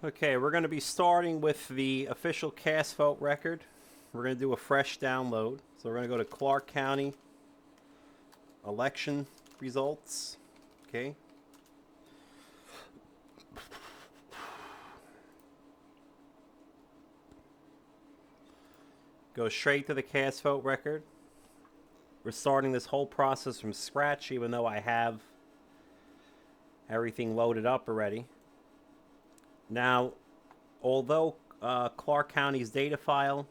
Okay, we're going to be starting with the official cast vote record. We're going to do a fresh download. So we're going to go to Clark County election results. Okay. Go straight to the cast vote record. We're starting this whole process from scratch, even though I have everything loaded up already. Now, although Clark County's data file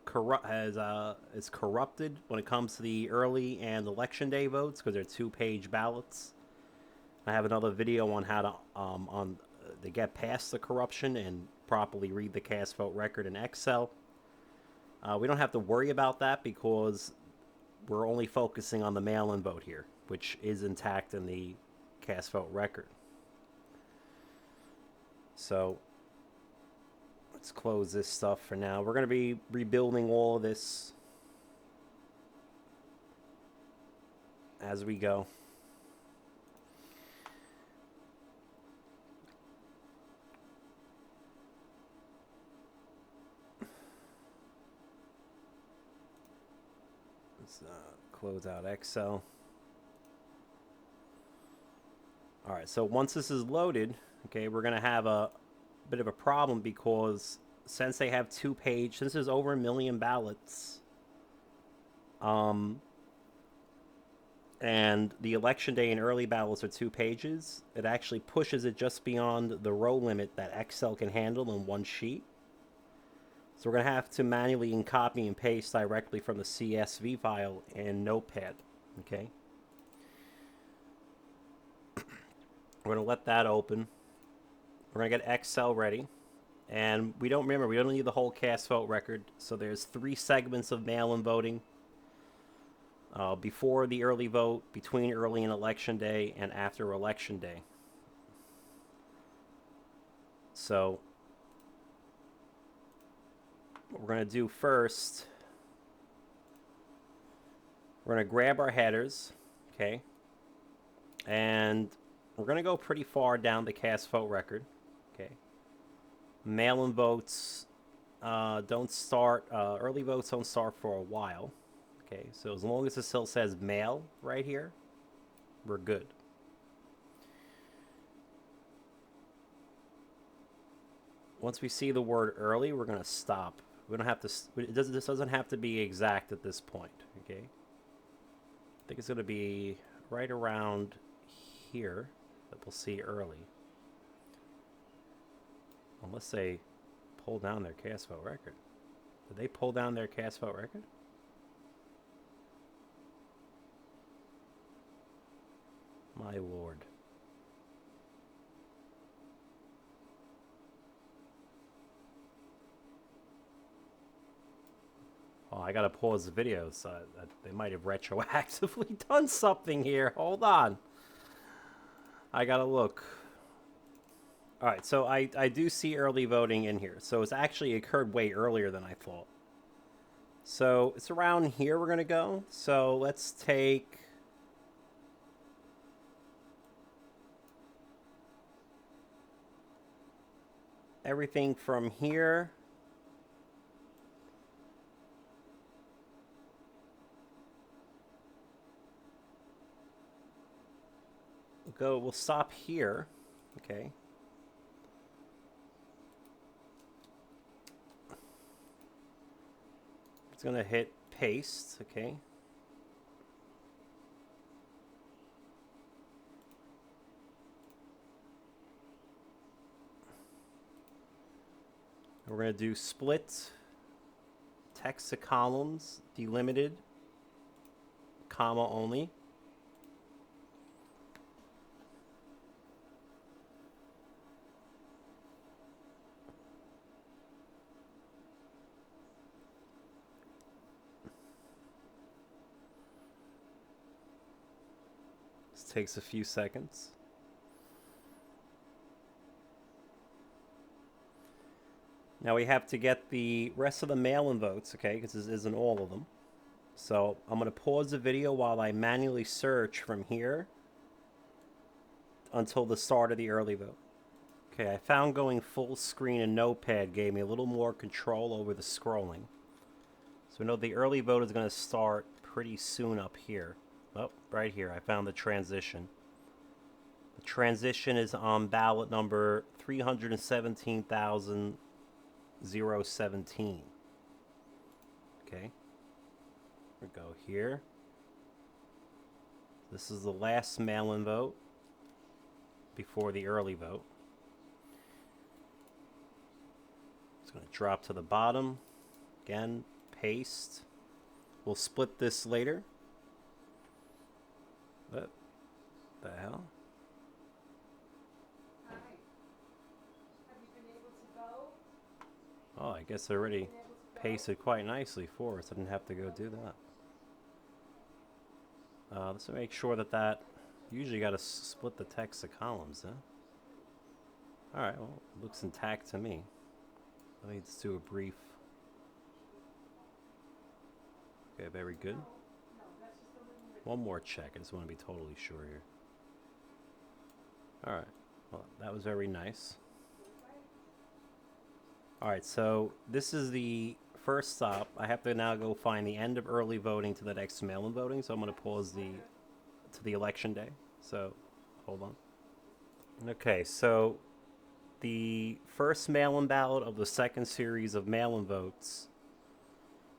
is corrupted when it comes to the early and election day votes because they're two-page ballots. I have another video on how to get past the corruption and properly read the cast vote record in Excel. We don't have to worry about that because we're only focusing on the mail-in vote here, which is intact in the cast vote record. So let's close this stuff for now. We're going to be rebuilding all of this as we go. Let's close out Excel. All right, so once this is loaded, okay, we're going to have a bit of a problem because since they have since there's over 1 million ballots, and the election day and early ballots are 2 pages, it actually pushes it just beyond the row limit that Excel can handle in one sheet. So we're going to have to manually copy and paste directly from the CSV file in Notepad, okay? We're going to let that open. We're going to get Excel ready. And we don't need the whole cast vote record. So there's 3 segments of mail-in voting. Before the early vote, between early and election day, and after election day. So what we're going to do first, we're going to grab our headers, okay? And we're going to go pretty far down the cast vote record, okay? Mail-in votes don't start, early votes don't start for a while, okay? So as long as it still says mail right here, we're good. Once we see the word early, we're going to stop. We don't have to, this doesn't have to be exact at this point, okay? I think it's going to be right around here that we'll see early. Unless they pull down their cast vote record. Did they pull down their cast vote record? My lord. Oh, I gotta pause the video, so they might have retroactively done something here. Hold on. I gotta look. Alright, so I do see early voting in here. So it's actually occurred way earlier than I thought. So it's around here we're gonna go. So let's take... everything from here... we'll stop here, okay? It's gonna hit paste, okay? We're gonna do split text to columns, delimited, comma only. Takes a few seconds. Now we have to get the rest of the mail-in votes, okay, because this isn't all of them. So I'm going to pause the video while I manually search from here until the start of the early vote. Okay, I found going full screen in Notepad gave me a little more control over the scrolling. So we know the early vote is going to start pretty soon up here. Oh, right here, I found the transition. The transition is on ballot number 317,017. Okay, we go here. This is the last mail-in vote before the early vote. It's going to drop to the bottom. Again, paste. We'll split this later. What the hell? Hi. Have you been able to go? Oh, I guess I already pasted quite nicely for us. I didn't have to go do that. Let's make sure that usually got to split the text to columns, huh? Alright, well, it looks intact to me. Let me just do a brief. Okay, very good. One more check. I just want to be totally sure here. Alright, well, that was very nice. Alright, so this is the first stop. I have to now go find the end of early voting to the next mail-in voting, so I'm going to pause to the election day. So, hold on. Okay, so the first mail-in ballot of the second series of mail-in votes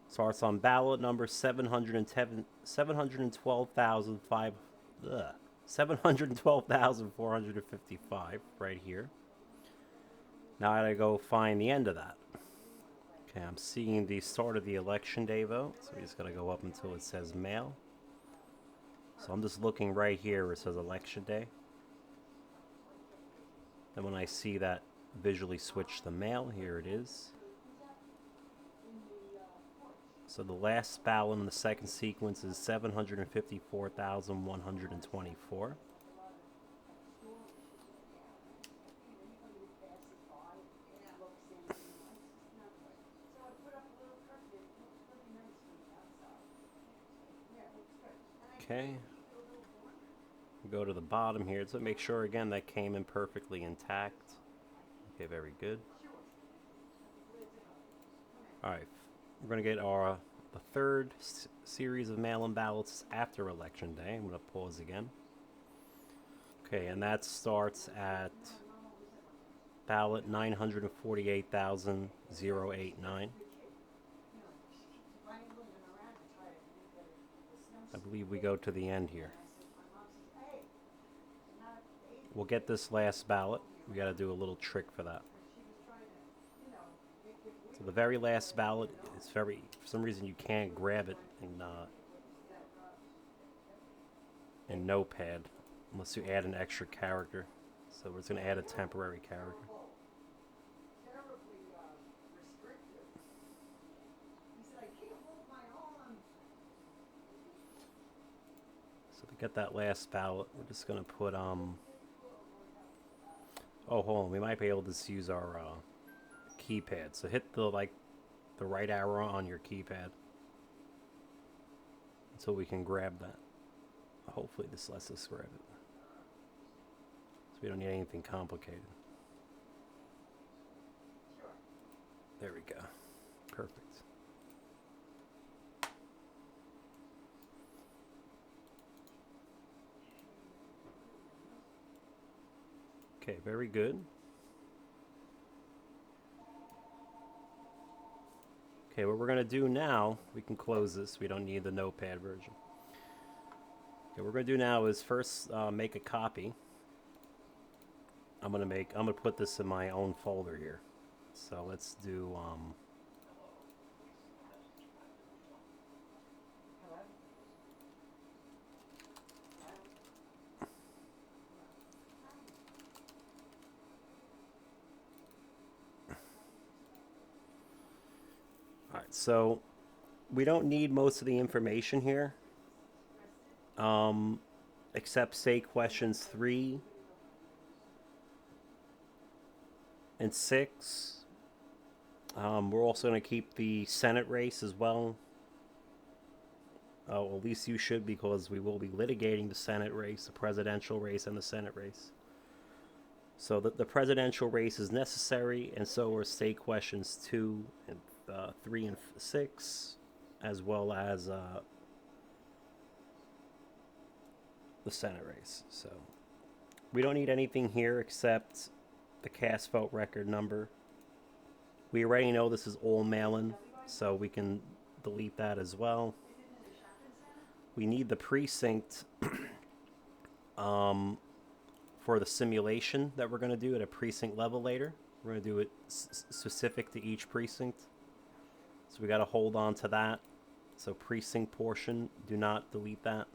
starts on ballot number 712,455 right here. Now I gotta go find the end of that. Okay, I'm seeing the start of the election day vote, so we just gotta go up until it says mail. So I'm just looking right here where it says election day. And when I see that visually switch to mail, here it is. So the last ballot in the second sequence is 754,124. Okay. Go to the bottom here to make sure again that came in perfectly intact. Okay, very good. Alright, we're going to get the third series of mail-in ballots after Election Day. I'm going to pause again. Okay, and that starts at ballot 948,089. I believe we go to the end here. We'll get this last ballot. We got to do a little trick for that. So the very last ballot is for some reason you can't grab it in Notepad unless you add an extra character. So we're just going to add a temporary character. So to get that last ballot, we're just going to put oh, hold on, we might be able to just use our keypad. So hit the right arrow on your keypad until we can grab that. Hopefully this lets us grab it. So we don't need anything complicated. There we go. Perfect. Okay, very good. Okay, what we're going to do now, we can close this. We don't need the Notepad version. Okay, what we're going to do now is first make a copy. I'm going to put this in my own folder here. So let's do Alright, so we don't need most of the information here. Except say questions 3 and 6. We're also going to keep the Senate race as well. Well, at least you should, because we will be litigating the Senate race, the presidential race, and the Senate race. So the presidential race is necessary, and so are state questions 2 and 3 and 6, as well as the Senate race. So we don't need anything here except the cast vote record number. We already know this is all mail-in, so we can delete that as well. We need the precinct for the simulation that we're going to do at a precinct level later. We're going to do it specific to each precinct. So we got to hold on to that. So precinct portion, do not delete that.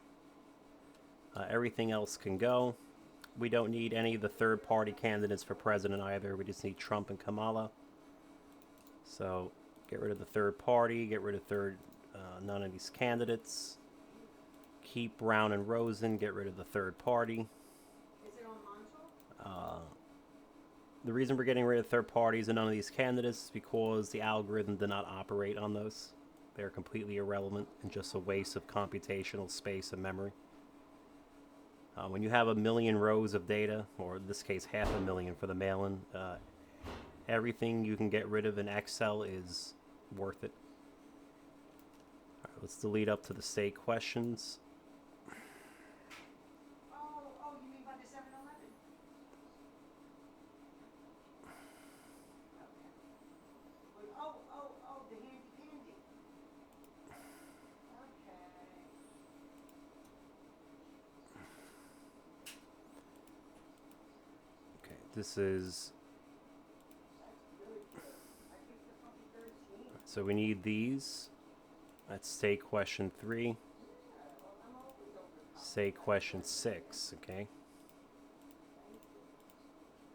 Everything else can go. We don't need any of the third-party candidates for president either. We just need Trump and Kamala. So get rid of the third party, get rid of none of these candidates. Keep Brown and Rosen, get rid of the third party. Is it on Montauk? The reason we're getting rid of third parties and none of these candidates is because the algorithm did not operate on those. They're completely irrelevant and just a waste of computational space and memory. When you have 1 million rows of data, or in this case 500,000 for the mail-in, everything you can get rid of in Excel is worth it. All right, let's delete up to the state questions. Oh, you mean by the 7-Eleven? Okay. Oh, the handy dandy. Okay. Okay, this is... That's really good. I picked the fucking 13. So we need these. That's state question 3. Yeah, well, I'm always over. State question 6, okay?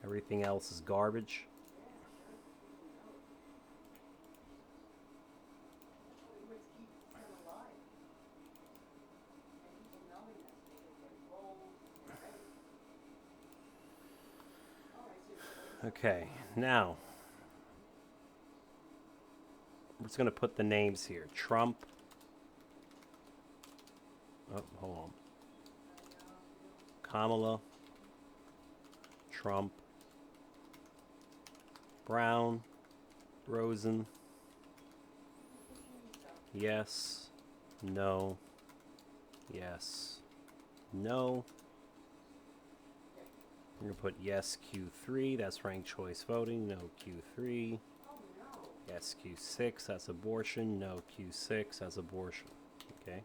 Everything else is garbage. Okay, now we're just going to put the names here. Trump. Oh, hold on. Kamala. Trump. Brown. Rosen. Yes. No. Yes. No. We're going to put yes Q3, that's ranked choice voting. No Q3. Yes Q6, that's abortion. No Q6, that's abortion. Okay.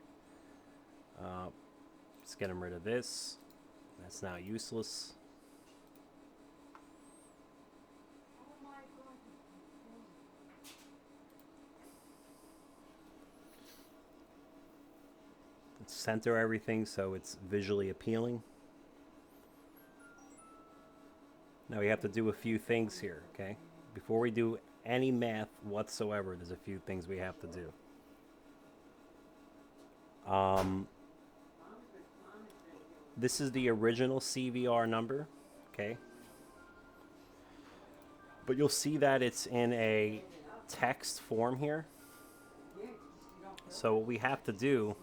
Let's get rid of this. That's now useless. Let's center everything so it's visually appealing. Now we have to do a few things here, okay? Before we do any math whatsoever, there's a few things we have to do. This is the original CVR number, okay? But you'll see that it's in a text form here. So what we have to do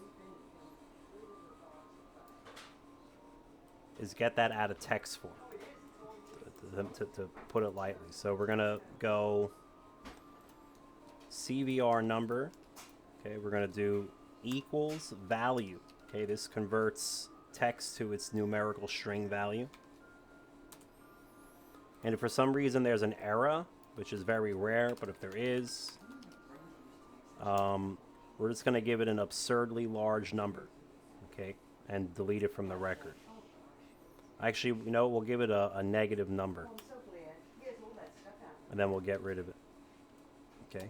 is get that out of text form. To put it lightly. So we're going to go CVR number. Okay, we're going to do equals value. Okay, this converts text to its numerical string value. And if for some reason there's an error, which is very rare, but if there is, we're just going to give it an absurdly large number. Okay, and delete it from the record. Actually, you know, we'll give it a negative number. I'm so glad. Here's all that stuff out. And then we'll get rid of it. Okay.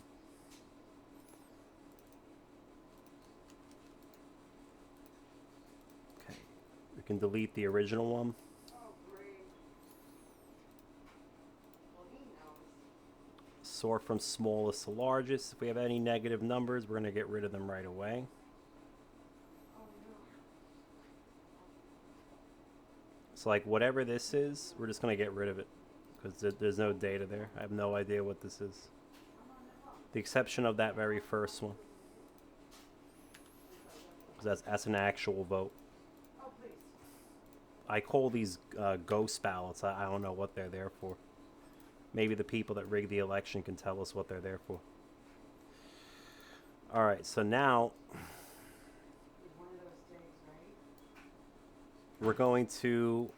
Okay. We can delete the original one. Oh, great. Well, he knows. Sort from smallest to largest. If we have any negative numbers, we're going to get rid of them right away. Oh, no. So like whatever this is, we're just going to get rid of it. Because there's no data there. I have no idea what this is. The exception of that very first one. Because that's an actual vote. Oh, please. I call these ghost ballots. I don't know what they're there for. Maybe the people that rigged the election can tell us what they're there for. All right, so now It's one of those days, right? we're going to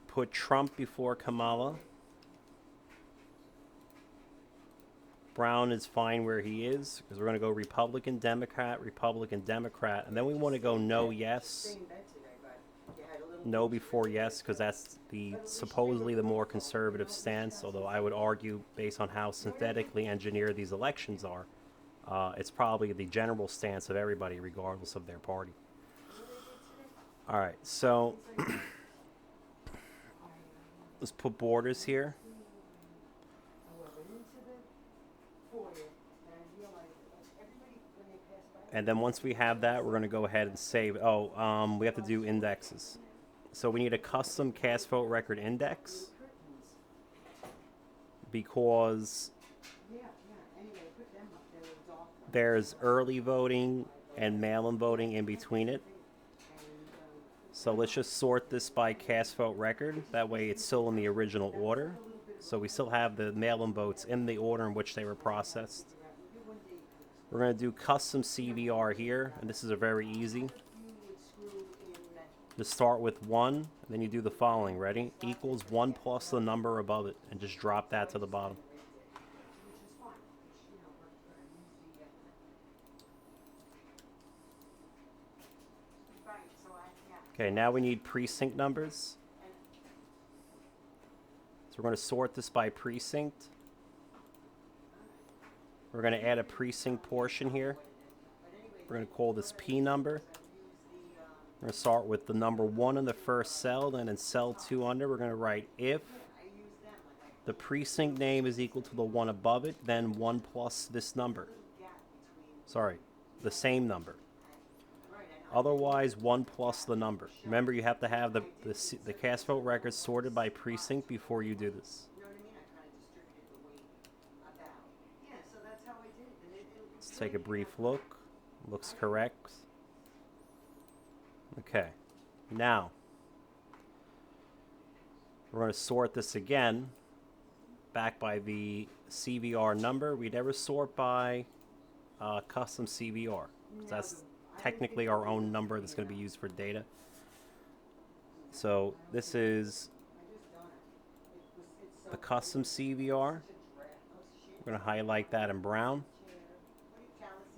put Trump before Kamala. Brown is fine where he is because we're going to go Republican, Democrat, Republican, Democrat, and then we want to go no, yes, Same bed today, but you had a little no before yes because that's the supposedly the more conservative stance. Although I would argue, based on how synthetically engineered these elections are, it's probably the general stance of everybody, regardless of their party. All right, so let's put borders here. I went into the foyer and I realized that everybody, when they pass by, And then once we have that, we're going to go ahead and save. We have to do indexes. So we need a custom cast vote record index curtains. because Yeah, anyway, put them up there with dark ones. there's early voting and mail-in voting in between it. So let's just sort this by cast vote record. That way it's still in the original order. So we still have the mail-in votes in the order in which they were processed. We're going to do custom CVR here, and this is a very easy. You would screw in that. Just start with 1, and then you do the following. Ready? Equals 1 plus the number above it, and just drop that to the bottom. Which is fine, which, but I use the, right, so yeah. Okay, now we need precinct numbers. So we're going to sort this by precinct. We're going to add a precinct portion here. We're going to call this P number. We're going to start with the number 1 in the first cell, and in cell 2 under, we're going to write if the precinct name is equal to the one above it, then 1 plus this number. Sorry, the same number. Otherwise, 1 plus the number. Remember, you have to have the cast vote records sorted by precinct before you do this. You know what I mean? I kind of distributed the weight about. Yeah, so that's how I did it. And it Let's take a brief look. Looks correct. Okay. Now, we're going to sort this again back by the CVR number. We never sort by custom CVR. That's technically our own number that's going to be used for data. So this is the custom CVR. We're going to highlight that in brown.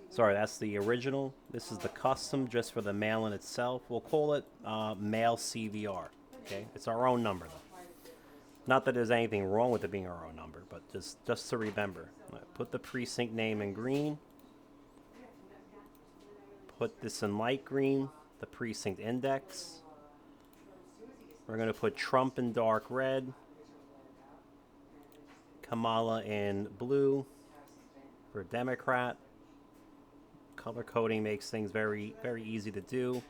Sorry, that's the original. This is the custom just for the mail-in itself. We'll call it mail CVR. Okay, it's our own number though. Not that there's anything wrong with it being our own number, but just to remember. Put the precinct name in green. Put this in light green, the precinct index. We're going to put Trump in dark red, Kamala in blue for Democrat. Color coding makes things very, very easy to do.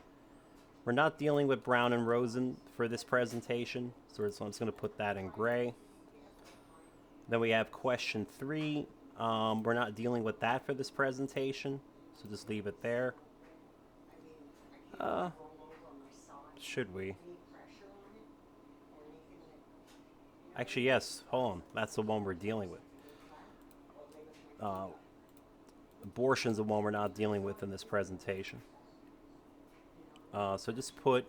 We're not dealing with Brown and Rosen for this presentation, so I'm just going to put that in gray. Then we have question 3. We're not dealing with that for this presentation, so just leave it there. Should we? Actually, yes. Hold on. That's the one we're dealing with. Abortion's the one we're not dealing with in this presentation. So just put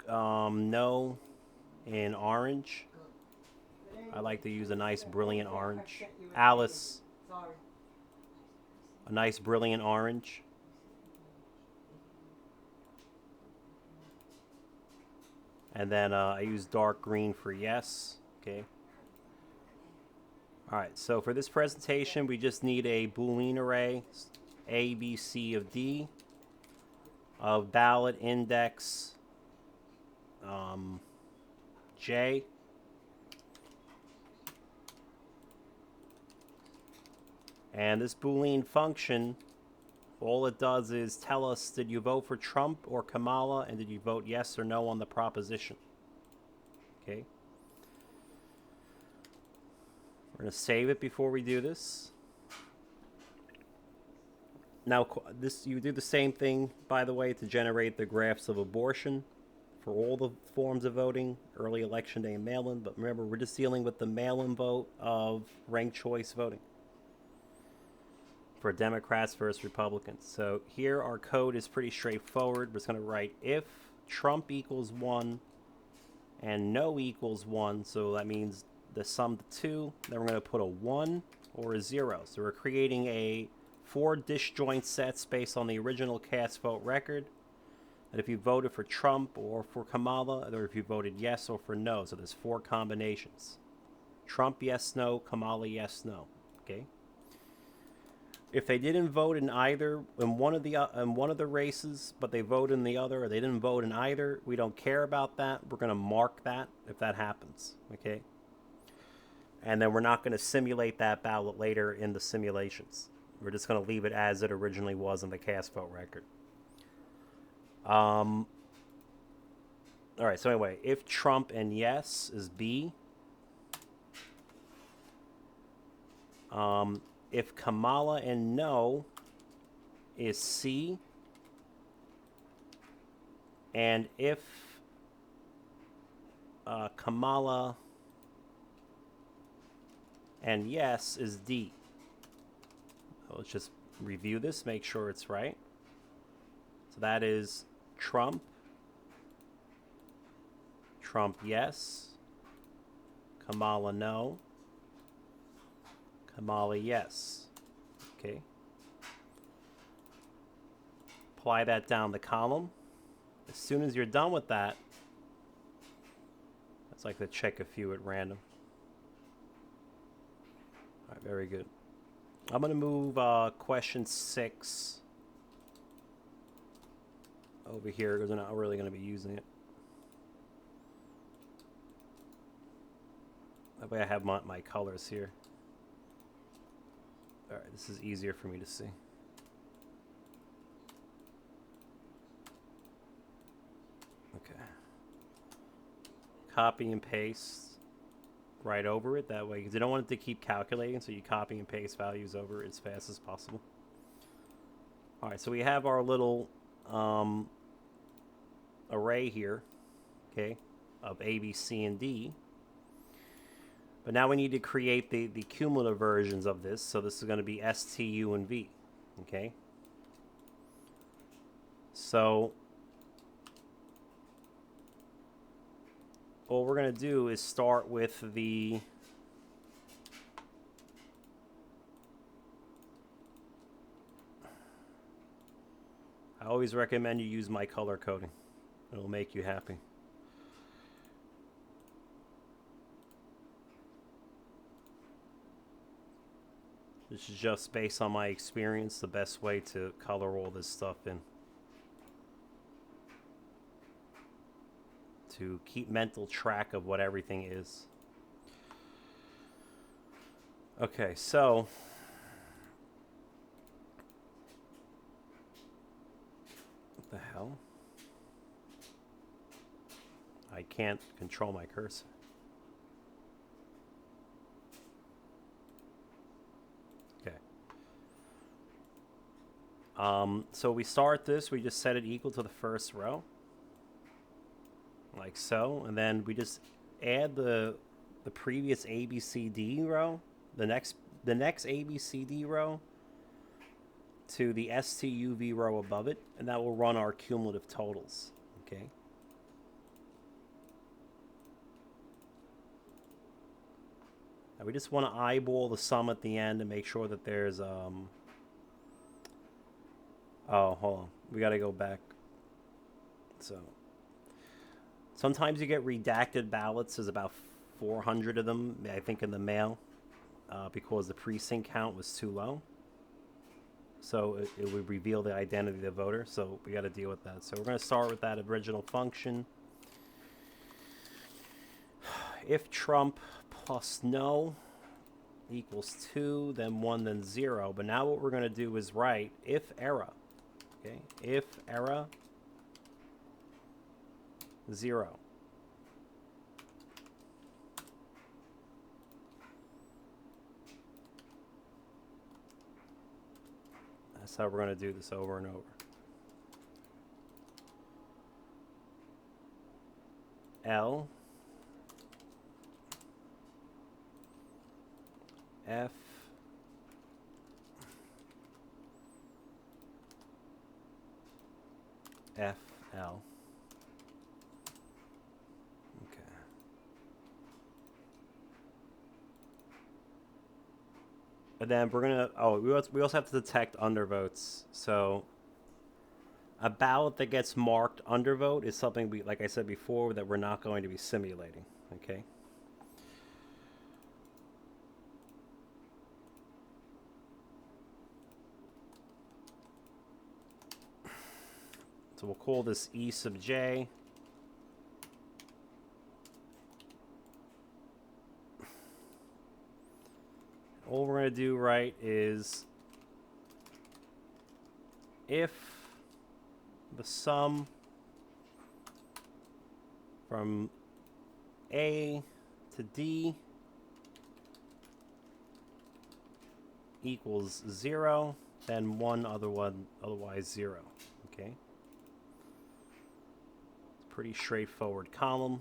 no in orange. I like to use a nice brilliant orange. Alice, a nice brilliant orange. And then I use dark green for yes. Okay. Alright, so for this presentation, we just need a Boolean array, A, B, C of D, of ballot index J. And this Boolean function, all it does is tell us, did you vote for Trump or Kamala, and did you vote yes or no on the proposition? Okay. We're going to save it before we do this. Now, you do the same thing, by the way, to generate the graphs of abortion for all the forms of voting, early election day and mail-in. But remember, we're just dealing with the mail-in vote of ranked choice voting for Democrats versus Republicans. So here our code is pretty straightforward. We're just going to write if Trump equals 1 and no equals 1. So that means the sum to 2. Then we're going to put a 1 or a 0. So we're creating a 4 disjoint sets based on the original cast vote record. And if you voted for Trump or for Kamala, or if you voted yes or for no. So there's 4 combinations. Trump, yes, no. Kamala, yes, no. Okay. If they didn't vote in one of the races, but they vote in the other, or they didn't vote in either, we don't care about that. We're going to mark that if that happens. Okay. And then we're not going to simulate that ballot later in the simulations. We're just going to leave it as it originally was in the cast vote record. All right, so anyway, if Trump and yes is B. If Kamala and no is C. And if Kamala and yes is D. So let's just review this, make sure it's right. So that is Trump, yes, Kamala no, Kamala yes. Okay. Apply that down the column. As soon as you're done with that, let's like to check a few at random. All right, very good. I'm going to move question 6 over here because we're not really going to be using it. That way I have my colors here. All right, this is easier for me to see. Okay. Copy and paste right over it that way, because you don't want it to keep calculating, so you copy and paste values over it as fast as possible. All right, so we have our little array here, okay, of A, B, C, and D. But now we need to create the cumulative versions of this. So this is going to be S, T, U, and V, okay? So what we're going to do is start with the I always recommend you use my color coding. It'll make you happy. This is just based on my experience, the best way to color all this stuff in. To keep mental track of what everything is. Okay, so what the hell? I can't control my cursor. Okay. So we start this, we just set it equal to the first row. Like so, and then we just add the previous ABCD row, the next ABCD row to the STUV row above it, and that will run our cumulative totals. Okay. Now we just want to eyeball the sum at the end and make sure that there's oh, hold on, we got to go back. So sometimes you get redacted ballots. There's about 400 of them, I think, in the mail, because the precinct count was too low. So it would reveal the identity of the voter. So we got to deal with that. So we're going to start with that original function. If Trump plus no equals 2, then 1, then 0. But now what we're going to do is write if error. Okay, if error 0. That's how we're going to do this over and over. L F F L. Okay. And then we're gonna. Oh, we also have to detect undervotes. So a ballot that gets marked undervote is something we, like I said before, that we're not going to be simulating. Okay. So we'll call this E sub j. All we're going to do, right, is if the sum from A to D equals 0, then otherwise 0. Okay. It's a pretty straightforward column.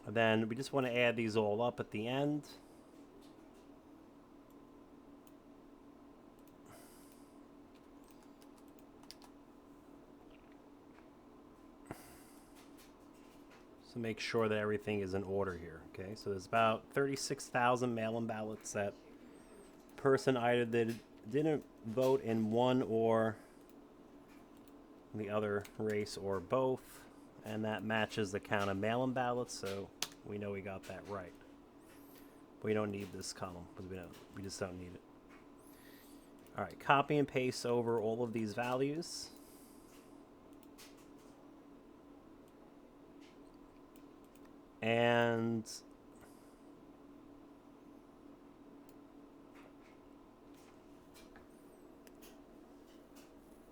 And then we just want to add these all up at the end. So make sure that everything is in order here. Okay, so there's about 36,000 mail-in ballots that person either didn't vote in one or the other race or both, and that matches the count of mail-in ballots, so we know we got that right. We don't need this column because we just don't need it. All right, copy and paste over all of these values. And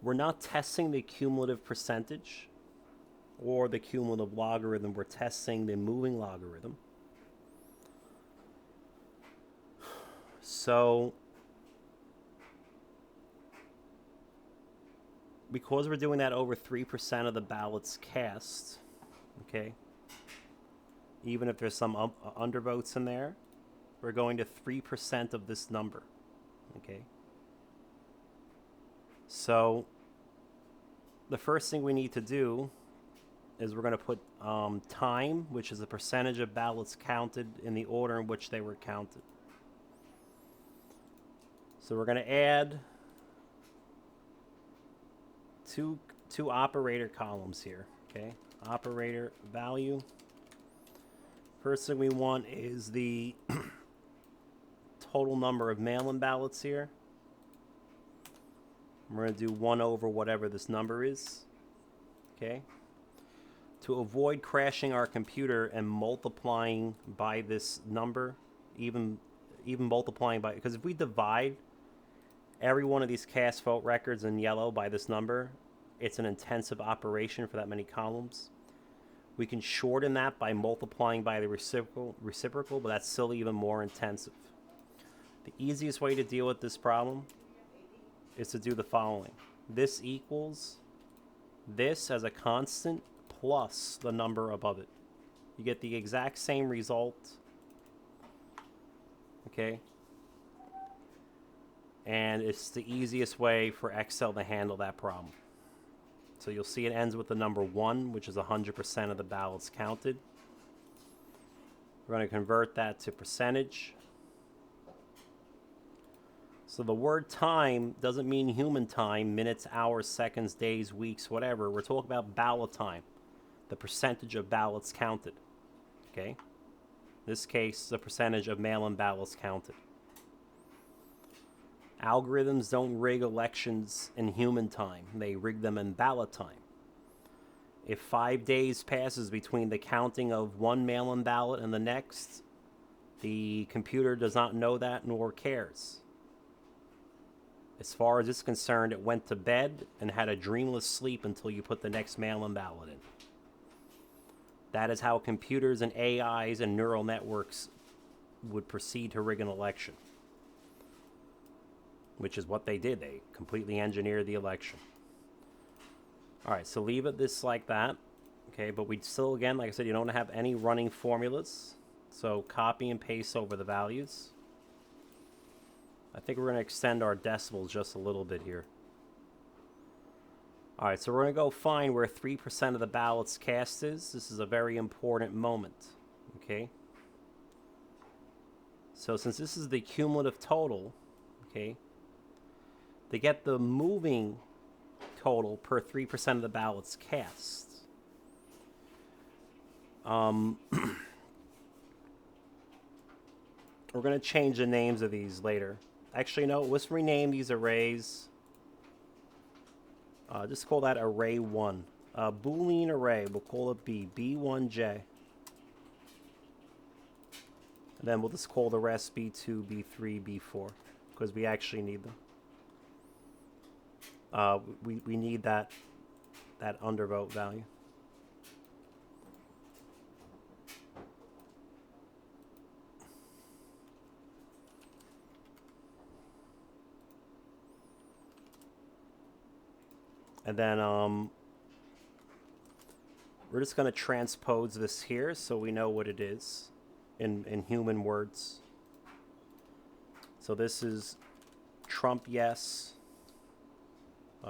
we're not testing the cumulative percentage or the cumulative logarithm. We're testing the moving logarithm. So because we're doing that over 3% of the ballots cast, okay, even if there's some undervotes in there, we're going to 3% of this number, okay? So the first thing we need to do is we're going to put time, which is a percentage of ballots counted in the order in which they were counted. So we're going to add two operator columns here, okay? Operator value. First thing we want is the total number of mail-in ballots here. We're going to do 1 over whatever this number is, okay? To avoid crashing our computer and multiplying by this number, even multiplying by, because if we divide every one of these cast vote records in yellow by this number, it's an intensive operation for that many columns. We can shorten that by multiplying by the reciprocal, but that's still even more intensive. The easiest way to deal with this problem is to do the following. This equals this as a constant plus the number above it. You get the exact same result, okay? And it's the easiest way for Excel to handle that problem. So you'll see it ends with the number 1, which is 100% of the ballots counted. We're going to convert that to percentage. So the word time doesn't mean human time, minutes, hours, seconds, days, weeks, whatever. We're talking about ballot time, the percentage of ballots counted. Okay? In this case, the percentage of mail-in ballots counted. Algorithms don't rig elections in human time. They rig them in ballot time. If 5 days passes between the counting of one mail-in ballot and the next, the computer does not know that nor cares. As far as it's concerned, it went to bed and had a dreamless sleep until you put the next mail-in ballot in. That is how computers and AIs and neural networks would proceed to rig an election, which is what they did. They completely engineered the election. All right, so leave it this like that. Okay, but we still, again, like I said, you don't have any running formulas. So copy and paste over the values. I think we're going to extend our decimals just a little bit here. All right, so we're going to go find where 3% of the ballots cast is. This is a very important moment. Okay. So since this is the cumulative total, okay, to get the moving total per 3% of the ballots cast, we're going to change the names of these later. Actually, no, let's rename these arrays. Just call that array 1. Boolean array, we'll call it B, B1J. And then we'll just call the rest B2, B3, B4, because we actually need them. We need that undervote value. And then we're just going to transpose this here so we know what it is in human words. So this is Trump yes.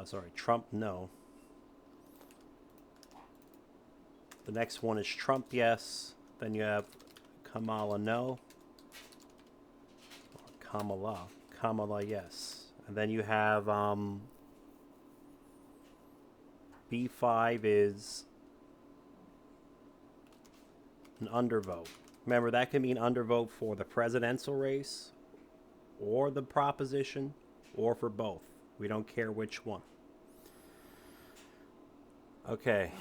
Sorry, Trump no. The next one is Trump yes. Then you have Kamala no. Or Kamala yes. And then you have B5 is an undervote. Remember, that can mean undervote for the presidential race, or the proposition, or for both. We don't care which one. Okay.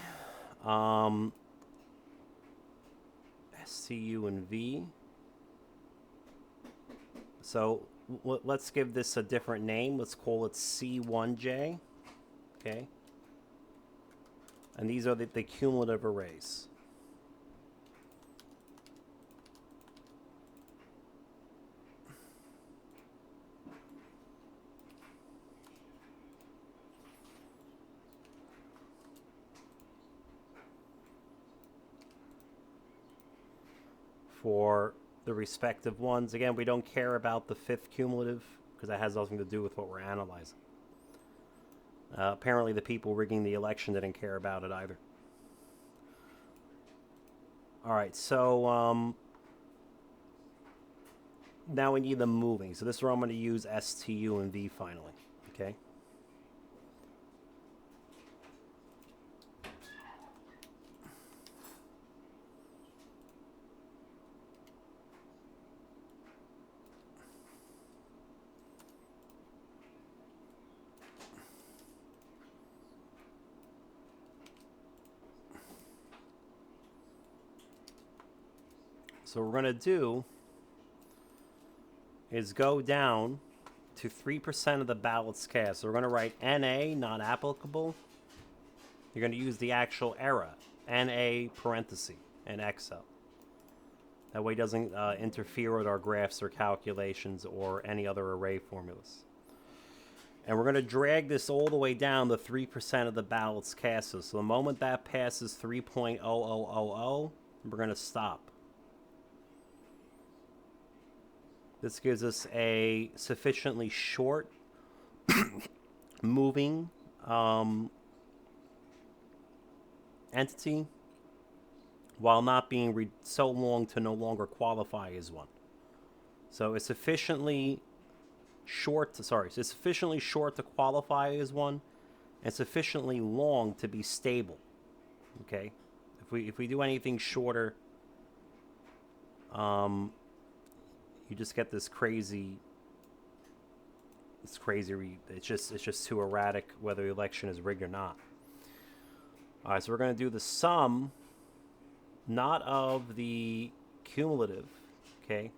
SCU and V. So let's give this a different name. Let's call it C1J. Okay. And these are the cumulative arrays. For the respective ones, again, we don't care about the fifth cumulative because that has nothing to do with what we're analyzing. Apparently the people rigging the election didn't care about it either. Alright, so now we need them moving. So this is where I'm going to use STU and V finally. Okay. So what we're going to do is go down to 3% of the ballots cast. So we're going to write NA, not applicable. You're going to use the actual error, NA parenthesis, in Excel. That way it doesn't interfere with our graphs or calculations or any other array formulas. And we're going to drag this all the way down to 3% of the ballots cast. So the moment that passes 3.0000, we're going to stop. This gives us a sufficiently short moving entity while not being so long to no longer qualify as one. So it's sufficiently short to qualify as one and sufficiently long to be stable. Okay? If we do anything shorter, you just get this crazy. It's just too erratic whether the election is rigged or not. All right, so we're going to do the sum, not of the cumulative. Okay,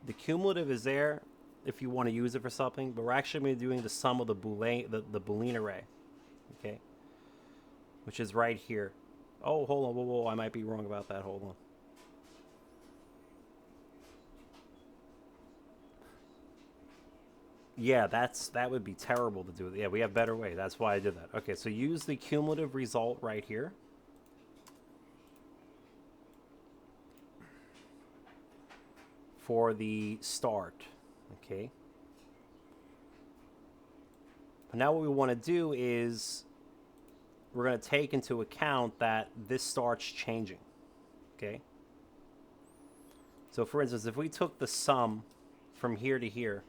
the cumulative is there if you want to use it for something, but we're actually going to be doing the sum of the Boolean array. Okay, which is right here. Oh, hold on, whoa, I might be wrong about that. Hold on. Yeah, that would be terrible to do. Yeah, we have better ways. That's why I did that. Okay, so use the cumulative result right here. For the start, okay? But now what we want to do is we're going to take into account that this starts changing, okay? So for instance, if we took the sum from here to here,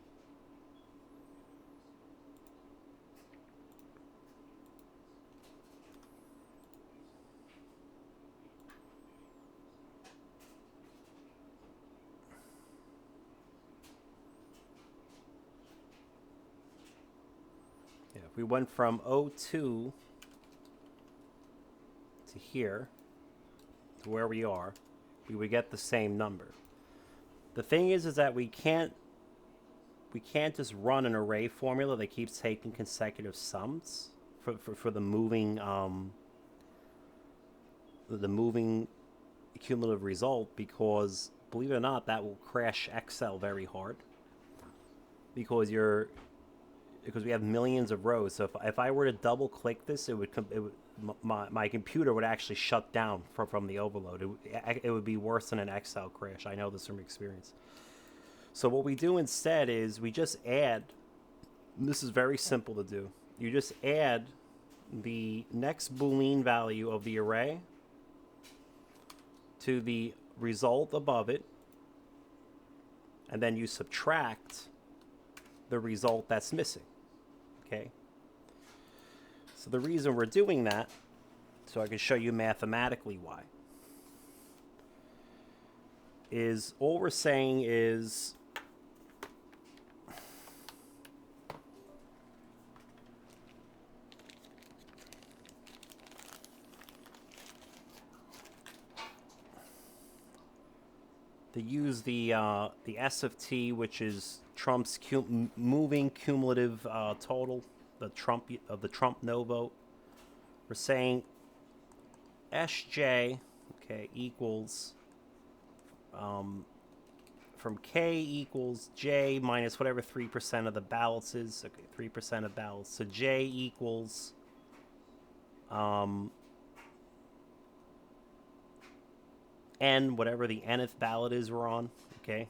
yeah, if we went from 02 to here, to where we are, we would get the same number. The thing is that we can't just run an array formula that keeps taking consecutive sums for the moving cumulative result, because believe it or not, that will crash Excel very hard, because we have millions of rows. So if I were to double click this, my computer would actually shut down from the overload. It would be worse than an Excel crash. I know this from experience. So what we do instead is we just add, this is very simple to do, you just add the next Boolean value of the array to the result above it, and then you subtract the result that's missing, okay? So the reason we're doing that, so I can show you mathematically why, is all we're saying is to use the S of t, which is Trump's moving cumulative total, the Trump no vote. We're saying Sj, okay, equals from k equals j minus whatever 3% of the ballots is. Okay, 3% of ballots. So j equals n, whatever the nth ballot is we're on, okay?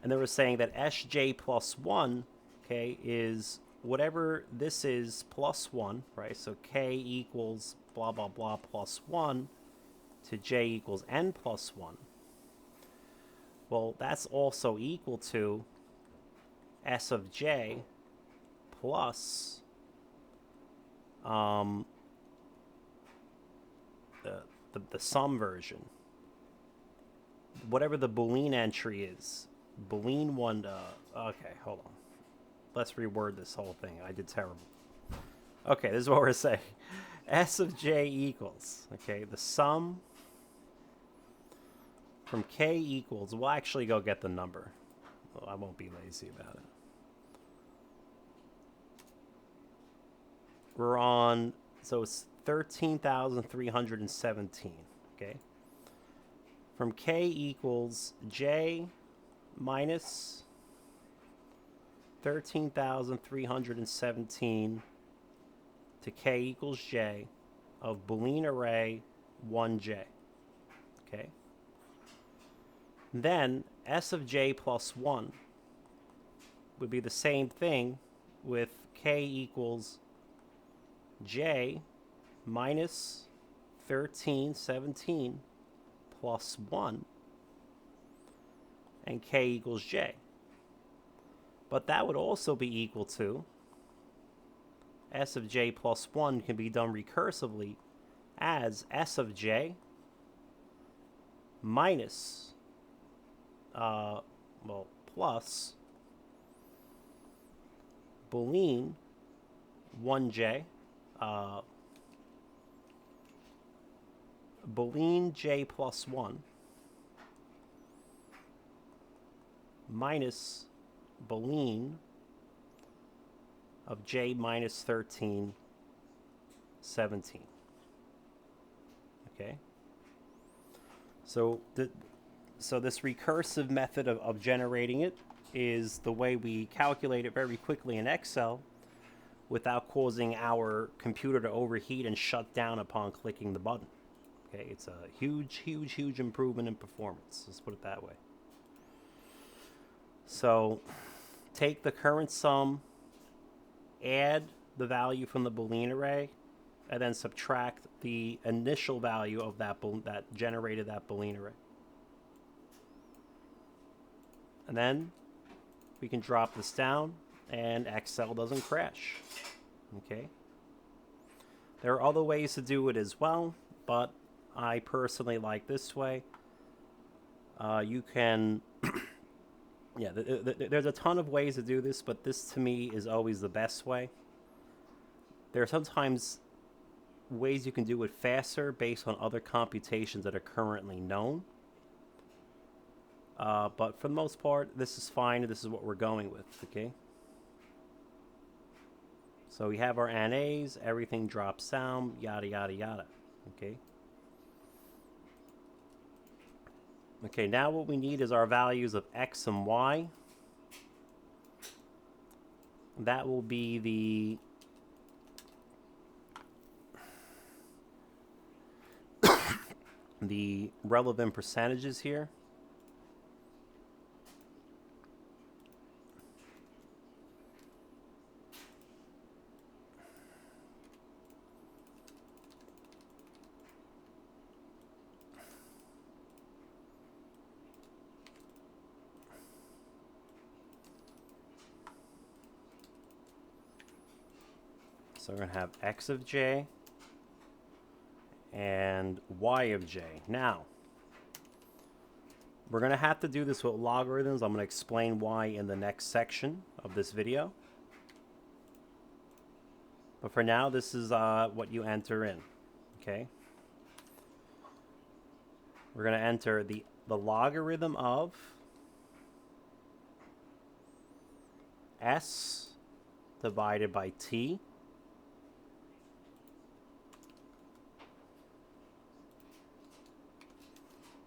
And then we're saying that Sj plus 1, okay, is whatever this is plus 1, right? So k equals blah, blah, blah plus 1 to j equals n plus 1. Well, that's also equal to S of j plus the sum version. Whatever the Boolean entry is. Boolean 1, okay, hold on. Let's reword this whole thing. I did terrible. Okay, this is what we're saying. S of j equals, okay, the sum from k equals, we'll actually go get the number. Well, I won't be lazy about it. We're on, so it's 13,317, okay? From k equals j minus 13,317 to k equals j of Boolean array 1j, okay? Then S of j plus 1 would be the same thing with k equals j minus 1317 plus 1 and k equals j. But that would also be equal to S of j plus 1 can be done recursively as S of j minus plus Boolean 1j, Boolean j plus 1 minus Boolean of j minus 1317. Okay? So this recursive method of generating it is the way we calculate it very quickly in Excel without causing our computer to overheat and shut down upon clicking the button. Okay, it's a huge, huge, huge improvement in performance. Let's put it that way. So take the current sum, add the value from the Boolean array, and then subtract the initial value of that generated that Boolean array. And then we can drop this down and Excel doesn't crash. Okay. There are other ways to do it as well, but I personally like this way. You can, yeah, there's a ton of ways to do this, but this to me is always the best way. There are sometimes ways you can do it faster based on other computations that are currently known. But for the most part, this is fine. This is what we're going with, okay? So we have our NAs, everything drops down, yada, yada, yada, okay? Okay, now what we need is our values of X and Y. That will be the relevant percentages here. So we're going to have X of J and Y of J. Now, we're going to have to do this with logarithms. I'm going to explain why in the next section of this video. But for now, this is what you enter in, okay? We're going to enter the logarithm of S divided by T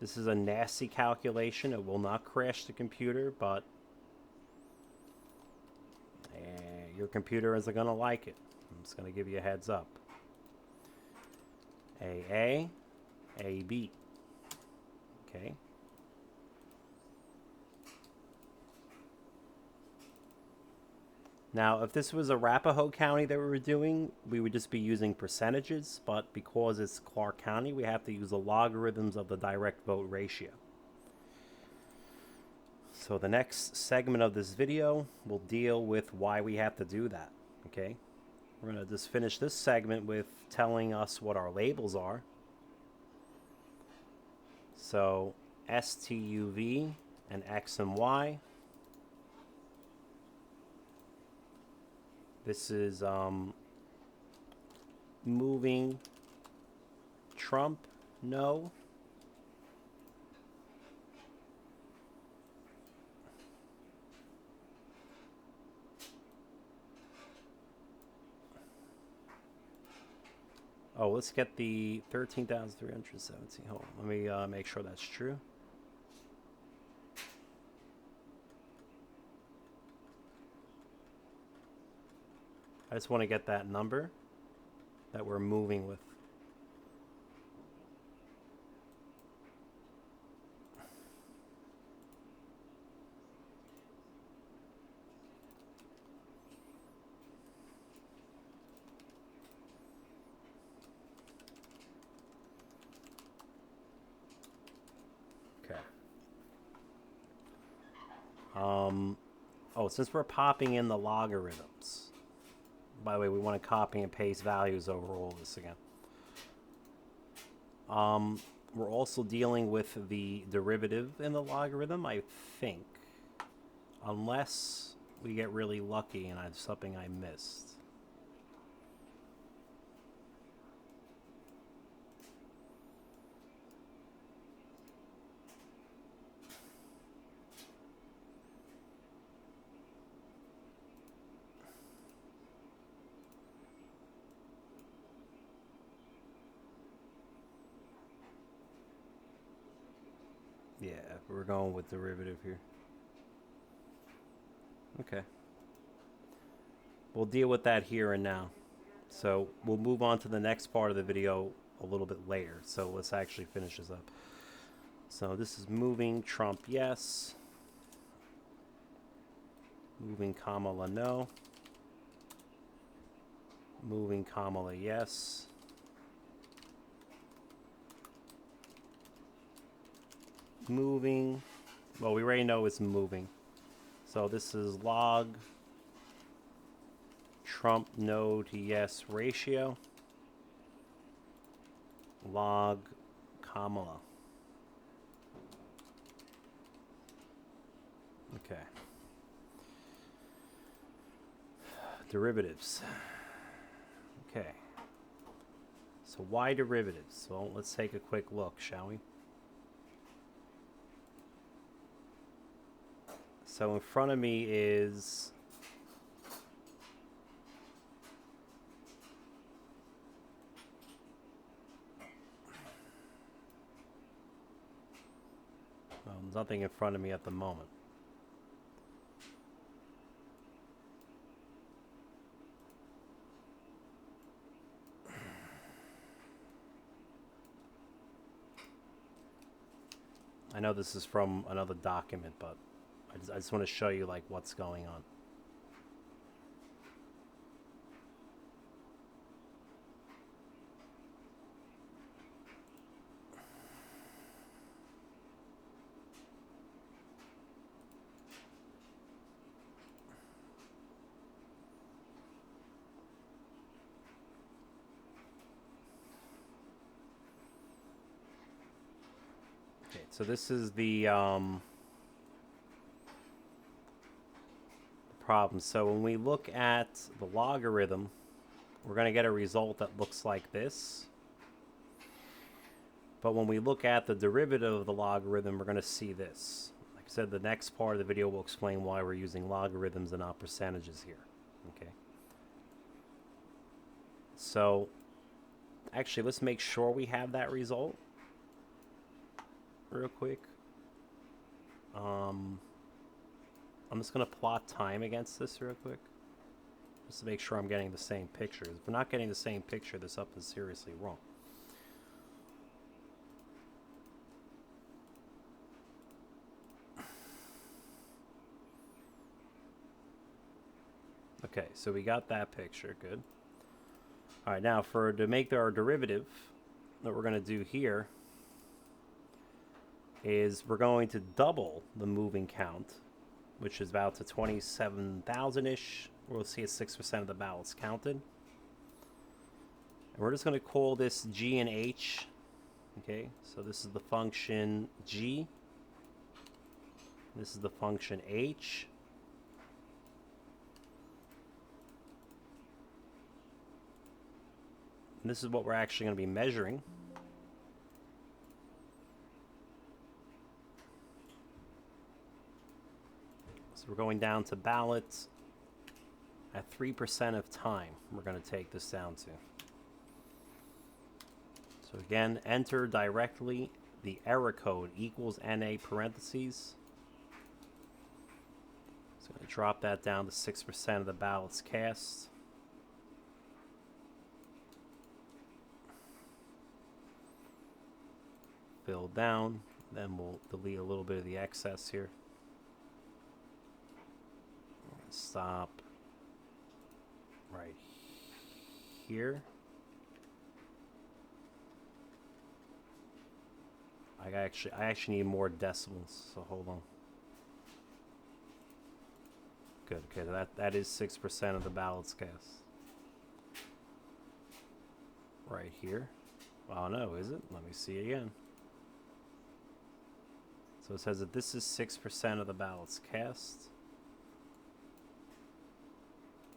This is a nasty calculation. It will not crash the computer, but your computer isn't going to like it. I'm just going to give you a heads up. AA, AB. Okay. Now, if this was Arapahoe County that we were doing, we would just be using percentages, but because it's Clark County, we have to use the logarithms of the direct vote ratio. So the next segment of this video will deal with why we have to do that, okay? We're going to just finish this segment with telling us what our labels are. So STUV and X and Y. This is moving Trump, no. Oh, let's get the 13,317. Hold on, let me make sure that's true. I just want to get that number that we're moving with. Okay. Oh, since we're popping in the logarithms. By the way, we want to copy and paste values over all this again. We're also dealing with the derivative in the logarithm, I think. Unless we get really lucky and I have something I missed. Yeah, we're going with derivative here. Okay. We'll deal with that here and now. So we'll move on to the next part of the video a little bit later. So let's actually finish this up. So this is moving Trump yes. Moving Kamala no. Moving Kamala yes. Moving. Well, we already know it's moving. So this is log Trump no to yes ratio. Log Kamala. Okay. Derivatives. Okay. So why derivatives? So let's take a quick look, shall we? So in front of me is well, there's nothing in front of me at the moment. I know this is from another document, but I just want to show you like what's going on. Okay, so this is the problem. So when we look at the logarithm, we're going to get a result that looks like this. But when we look at the derivative of the logarithm, we're going to see this. Like I said, the next part of the video will explain why we're using logarithms and not percentages here. Okay. So actually, let's make sure we have that result real quick. I'm just going to plot time against this real quick, just to make sure I'm getting the same picture. If we're not getting the same picture, this up is seriously wrong. Okay, so we got that picture. Good. All right, now to make our derivative, what we're going to do here is we're going to double the moving count, which is about to 27,000-ish. We'll see it's 6% of the ballots counted. And we're just going to call this G and H. Okay, so this is the function G. This is the function H. And this is what we're actually going to be measuring. So we're going down to ballots at 3% of time. We're going to take this down to. So again, enter directly the error code equals NA parentheses. So I'm going to drop that down to 6% of the ballots cast. Fill down, then we'll delete a little bit of the excess here. Stop right here. I actually need more decimals, so hold on. Good. Okay, that is 6% of the ballots cast. Right here. Oh no, is it? Let me see again. So it says that this is 6% of the ballots cast.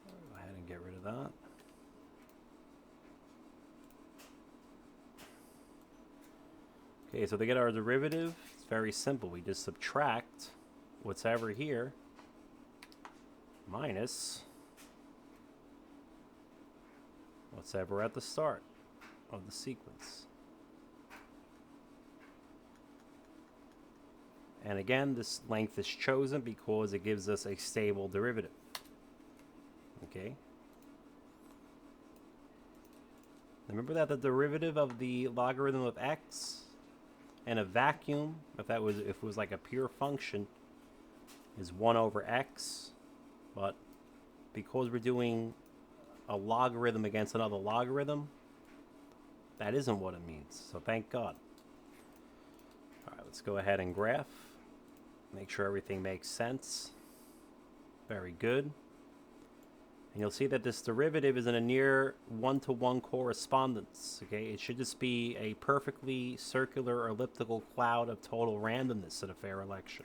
Go ahead and get rid of that. Okay, so to get our derivative, it's very simple. We just subtract what's ever here minus what's ever at the start of the sequence. And again, this length is chosen because it gives us a stable derivative. Okay. Remember that the derivative of the logarithm of x in a vacuum, if it was like a pure function, is 1 over x. But because we're doing a logarithm against another logarithm, that isn't what it means. So thank God. All right, let's go ahead and graph. Make sure everything makes sense. Very good. And you'll see that this derivative is in a near one-to-one correspondence. Okay, it should just be a perfectly circular or elliptical cloud of total randomness at a fair election.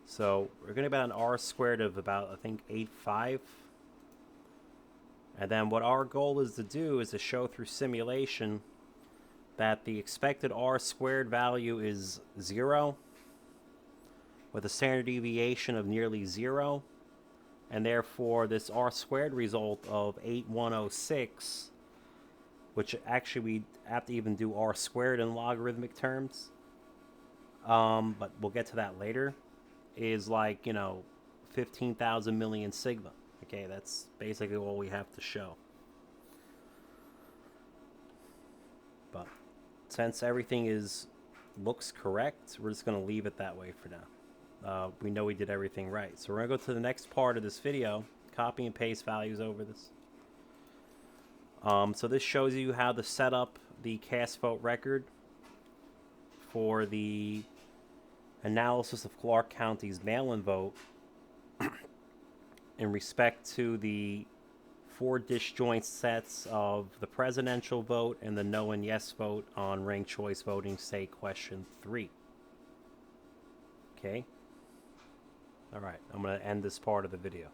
So we're going to get an r squared of about, I think, 8.5. And then what our goal is to do is to show through simulation that the expected r squared value is 0 with a standard deviation of nearly 0. And therefore, this r squared result of 8106, which actually we have to even do r squared in logarithmic terms, but we'll get to that later, is like, 15,000 million sigma. Okay, that's basically all we have to show. But since everything looks correct, we're just going to leave it that way for now. We know we did everything right. So we're going to go to the next part of this video, copy and paste values over this. So this shows you how to set up the cast vote record for the analysis of Clark County's mail-in vote in respect to the 4 disjoint sets of the presidential vote and the no and yes vote on ranked choice voting state question 3. Okay? All right, I'm going to end this part of the video.